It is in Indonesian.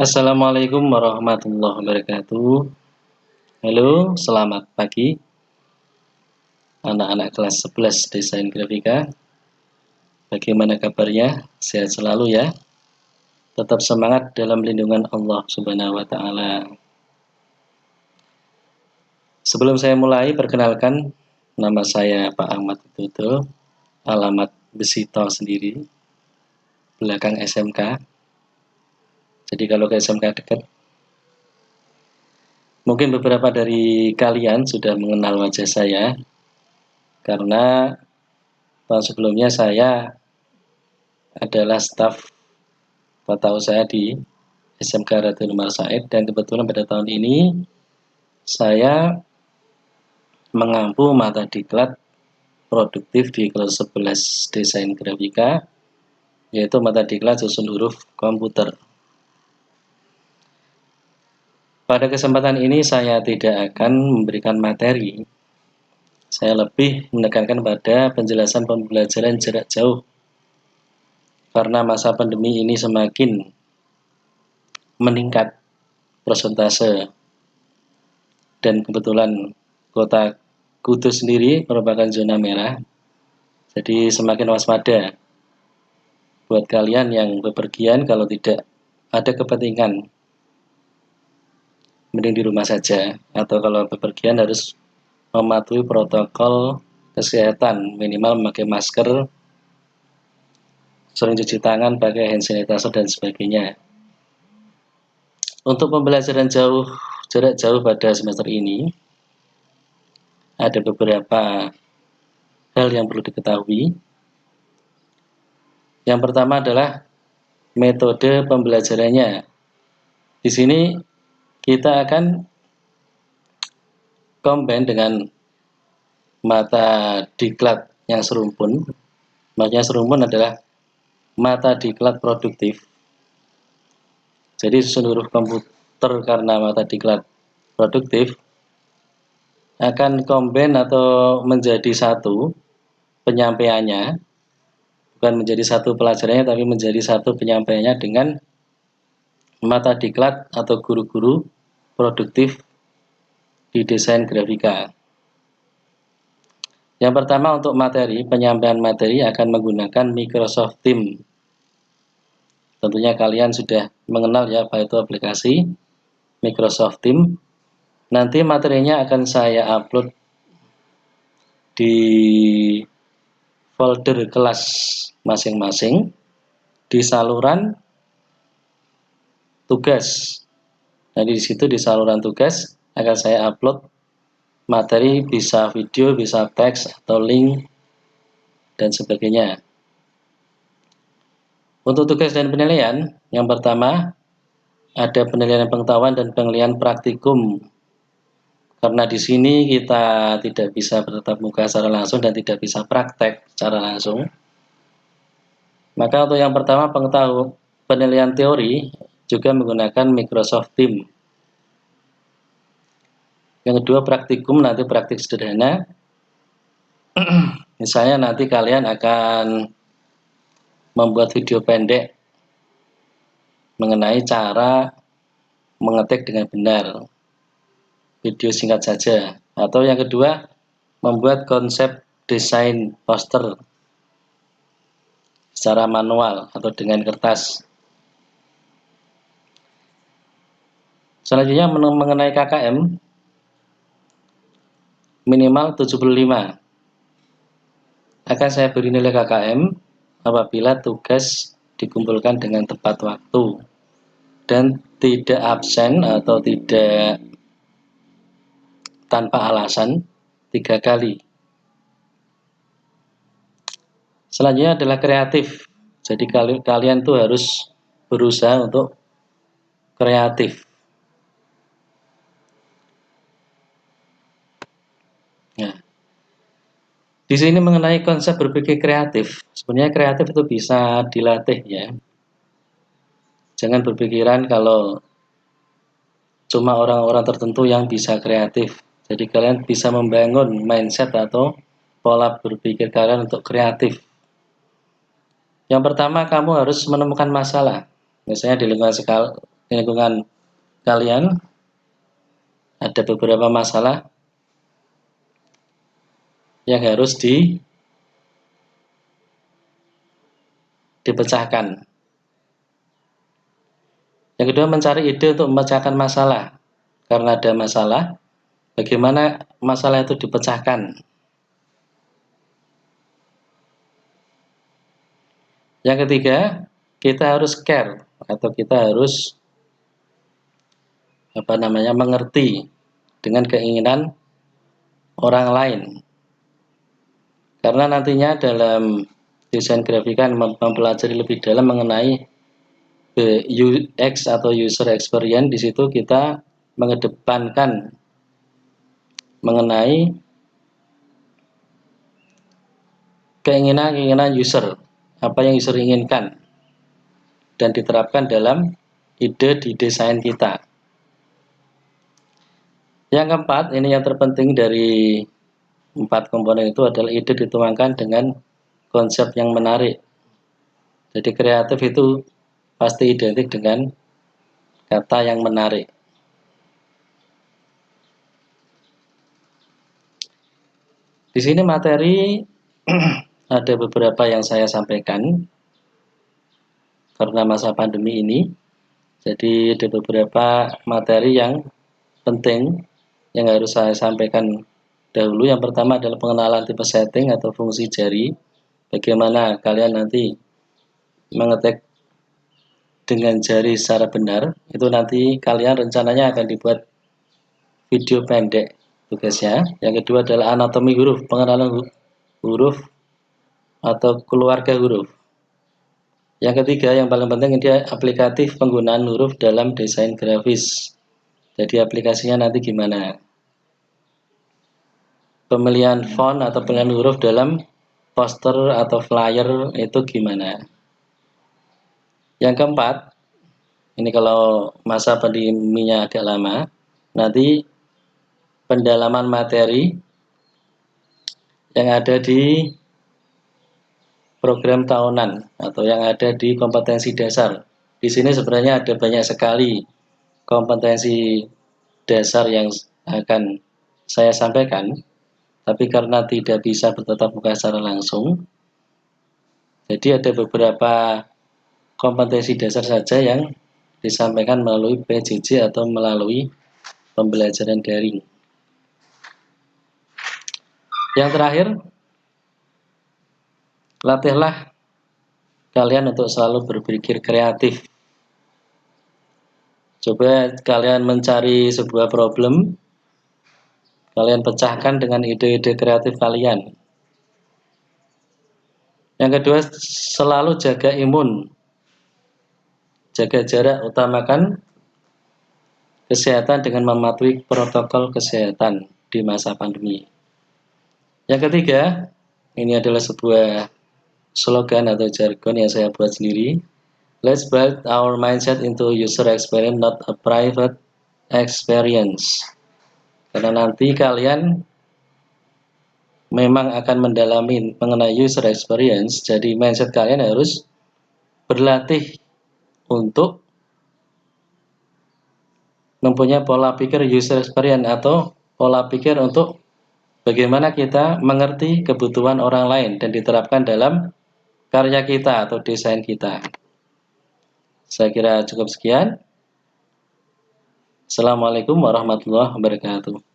Assalamualaikum warahmatullahi wabarakatuh. Halo, selamat pagi anak-anak kelas 11 Desain Grafika. Bagaimana kabarnya? Sehat selalu ya. Tetap semangat dalam lindungan Allah Subhanahu wa taala. Sebelum saya mulai, perkenalkan, nama saya Pak Ahmad Widodo, alamat Besito sendiri, belakang SMK. Jadi kalau ke SMK dekat, mungkin beberapa dari kalian sudah mengenal wajah saya, karena tahun sebelumnya saya adalah staf tata usaha di SMK Radul Umar Said, dan kebetulan pada tahun ini saya mengampu mata diklat produktif di kelas 11 Desain Grafika, yaitu mata diklat susun huruf komputer. Pada kesempatan ini saya tidak akan memberikan materi, saya lebih menekankan pada penjelasan pembelajaran jarak jauh, karena masa pandemi ini semakin meningkat persentase, dan kebetulan kota Kudus sendiri merupakan zona merah, jadi semakin waspada buat kalian yang bepergian. Kalau tidak ada kepentingan, mending di rumah saja, atau kalau bepergian harus mematuhi protokol kesehatan, minimal memakai masker, sering cuci tangan, pakai hand sanitizer dan sebagainya. Untuk pembelajaran jarak jauh pada semester ini ada beberapa hal yang perlu diketahui. Yang pertama adalah metode pembelajarannya. Di sini kita akan combine dengan mata diklat yang serumpun. Maksudnya serumpun adalah mata diklat produktif. Jadi susun huruf komputer karena mata diklat produktif akan combine atau menjadi satu penyampaiannya, bukan menjadi satu pelajarannya, tapi menjadi satu penyampaiannya dengan mata diklat atau guru-guru produktif di desain grafika. Yang pertama, untuk materi, penyampaian materi akan menggunakan Microsoft Teams. Tentunya kalian sudah mengenal ya apa itu aplikasi Microsoft Teams. Nanti materinya akan saya upload di folder kelas masing-masing di saluran tugas. Jadi di situ di saluran tugas akan saya upload materi, bisa video, bisa teks atau link dan sebagainya. Untuk tugas dan penilaian, yang pertama ada penilaian pengetahuan dan penilaian praktikum. Karena di sini kita tidak bisa bertatap muka secara langsung dan tidak bisa praktek secara langsung, maka untuk yang pertama pengetahuan penilaian teori juga menggunakan Microsoft Teams. Yang kedua praktikum, nanti praktik sederhana. Misalnya nanti kalian akan membuat video pendek mengenai cara mengetik dengan benar, video singkat saja. Atau yang kedua, membuat konsep desain poster secara manual atau dengan kertas. Selanjutnya mengenai KKM, minimal 75. Akan saya beri nilai KKM apabila tugas dikumpulkan dengan tepat waktu dan tidak absen atau tidak tanpa alasan 3 kali. Selanjutnya adalah kreatif. Jadi kalian tuh harus berusaha untuk kreatif. Nah, di sini mengenai konsep berpikir kreatif, sebenarnya kreatif itu bisa dilatih ya. Jangan berpikiran kalau cuma orang-orang tertentu yang bisa kreatif. Jadi kalian bisa membangun mindset atau pola berpikir kalian untuk kreatif. Yang pertama, kamu harus menemukan masalah. Misalnya di di lingkungan kalian ada beberapa masalah yang harus dipecahkan. Yang kedua, mencari ide untuk memecahkan masalah. Karena ada masalah, bagaimana masalah itu dipecahkan. Yang ketiga, kita harus care atau kita harus mengerti dengan keinginan orang lain. Karena nantinya dalam desain grafika mempelajari lebih dalam mengenai UX atau user experience, di situ kita mengedepankan mengenai keinginan user, apa yang user inginkan, dan diterapkan dalam ide di desain kita. Yang keempat, ini yang terpenting dari 4 komponen itu adalah ide dituangkan dengan konsep yang menarik. Jadi kreatif itu pasti identik dengan kata yang menarik. Di sini materi ada beberapa yang saya sampaikan karena masa pandemi ini. Jadi ada beberapa materi yang penting yang harus saya sampaikan dahulu. Yang pertama adalah pengenalan tipe setting atau fungsi jari. Bagaimana kalian nanti mengetik dengan jari secara benar. Itu nanti kalian rencananya akan dibuat video pendek tugasnya. Yang kedua adalah anatomi huruf, pengenalan huruf atau keluarga huruf. Yang ketiga yang paling penting dia aplikatif penggunaan huruf dalam desain grafis. Jadi aplikasinya nanti gimana? Pemilihan font atau pemilihan huruf dalam poster atau flyer itu gimana? Yang keempat, ini kalau masa pandeminya agak lama, nanti pendalaman materi yang ada di program tahunan atau yang ada di kompetensi dasar. Di sini sebenarnya ada banyak sekali kompetensi dasar yang akan saya sampaikan, tapi karena tidak bisa bertatap muka secara langsung, jadi ada beberapa kompetensi dasar saja yang disampaikan melalui PJJ atau melalui pembelajaran daring. Yang terakhir, latihlah kalian untuk selalu berpikir kreatif. Coba kalian mencari sebuah problem, kalian pecahkan dengan ide-ide kreatif kalian. Yang kedua, selalu jaga imun, jaga jarak, utamakan kesehatan dengan mematuhi protokol kesehatan di masa pandemi. Yang ketiga, ini adalah sebuah slogan atau jargon yang saya buat sendiri. Let's build our mindset into user experience, not a private experience. Karena nanti kalian memang akan mendalami mengenai user experience, jadi mindset kalian harus berlatih untuk mempunyai pola pikir user experience atau pola pikir untuk bagaimana kita mengerti kebutuhan orang lain dan diterapkan dalam karya kita atau desain kita. Saya kira cukup sekian. Assalamualaikum warahmatullahi wabarakatuh.